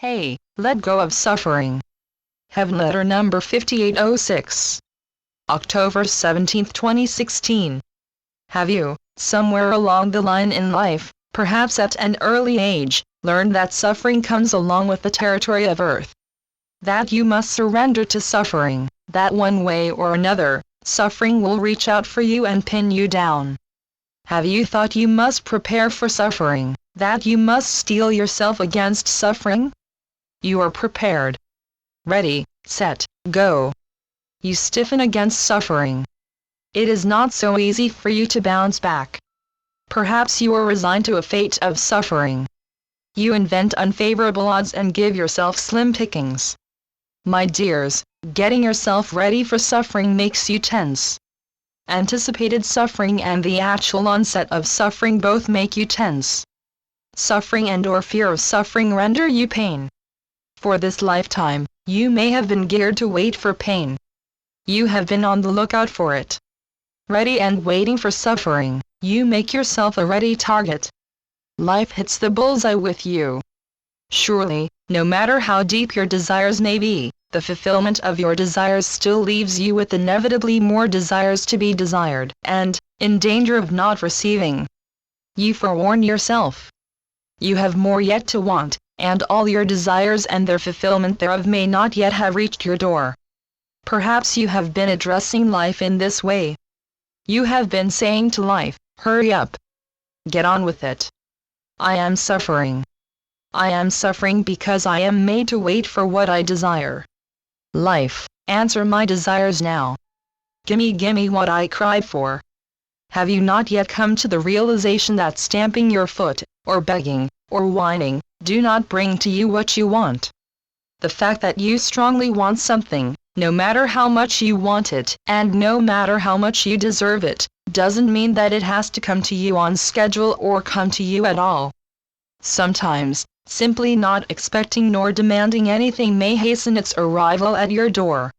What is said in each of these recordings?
Hey, let go of suffering. Heavenletter number 5806. October 17, 2016. Have you, somewhere along the line in life, perhaps at an early age, learned that suffering comes along with the territory of earth? That you must surrender to suffering, that one way or another, suffering will reach out for you and pin you down. Have you thought you must prepare for suffering, that you must steel yourself against suffering? You are prepared. Ready, set, go. You stiffen against suffering. It is not so easy for you to bounce back. Perhaps you are resigned to a fate of suffering. You invent unfavorable odds and give yourself slim pickings. My dears, getting yourself ready for suffering makes you tense. Anticipated suffering and the actual onset of suffering both make you tense. Suffering and/or fear of suffering render you pain. For this lifetime, you may have been geared to wait for pain. You have been on the lookout for it. Ready and waiting for suffering, you make yourself a ready target. Life hits the bullseye with you. Surely, no matter how deep your desires may be, the fulfillment of your desires still leaves you with inevitably more desires to be desired, and, in danger of not receiving. You forewarn yourself. You have more yet to want, and all your desires and their fulfillment thereof may not yet have reached your door. Perhaps you have been addressing life in this way. You have been saying to life, hurry up. Get on with it. I am suffering. I am suffering because I am made to wait for what I desire. Life, answer my desires now. Gimme what I cried for. Have you not yet come to the realization that stamping your foot, or begging, or whining, do not bring to you what you want? The fact that you strongly want something, no matter how much you want it, and no matter how much you deserve it, doesn't mean that it has to come to you on schedule or come to you at all. Sometimes, simply not expecting nor demanding anything may hasten its arrival at your door.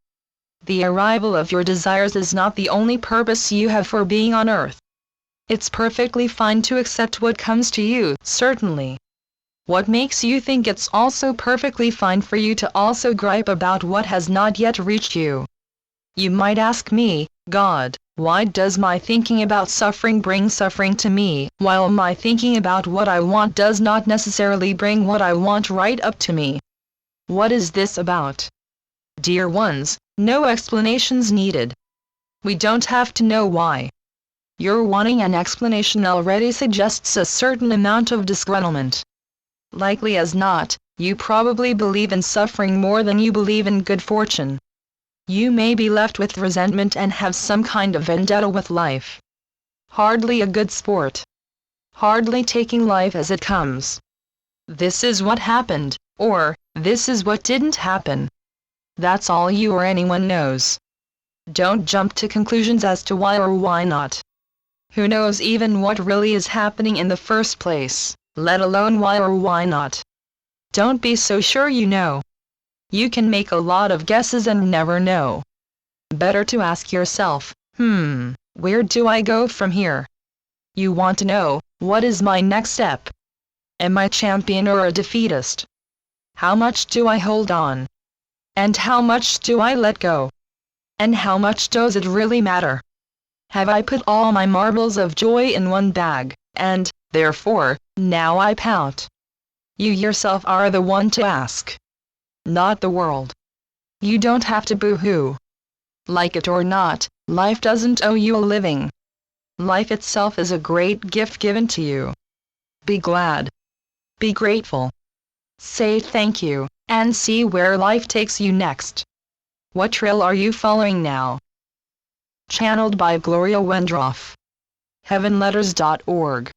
The arrival of your desires is not the only purpose you have for being on earth. It's perfectly fine to accept what comes to you, certainly. What makes you think it's also perfectly fine for you to also gripe about what has not yet reached you? You might ask me, God, why does my thinking about suffering bring suffering to me, while my thinking about what I want does not necessarily bring what I want right up to me? What is this about? Dear ones, no explanations needed. We don't have to know why. Your wanting an explanation already suggests a certain amount of disgruntlement. Likely as not, you probably believe in suffering more than you believe in good fortune. You may be left with resentment and have some kind of vendetta with life. Hardly a good sport. Hardly taking life as it comes. This is what happened, or, this is what didn't happen. That's all you or anyone knows. Don't jump to conclusions as to why or why not. Who knows even what really is happening in the first place, let alone why or why not. Don't be so sure you know. You can make a lot of guesses and never know. Better to ask yourself, where do I go from here? You want to know, what is my next step? Am I a champion or a defeatist? How much do I hold on? And how much do I let go? And how much does it really matter? Have I put all my marbles of joy in one bag, and, therefore, now I pout? You yourself are the one to ask. Not the world. You don't have to boo-hoo. Like it or not, life doesn't owe you a living. Life itself is a great gift given to you. Be glad. Be grateful. Say thank you, and see where life takes you next. What trail are you following now? Channeled by Gloria Wendroff. Heavenletters.org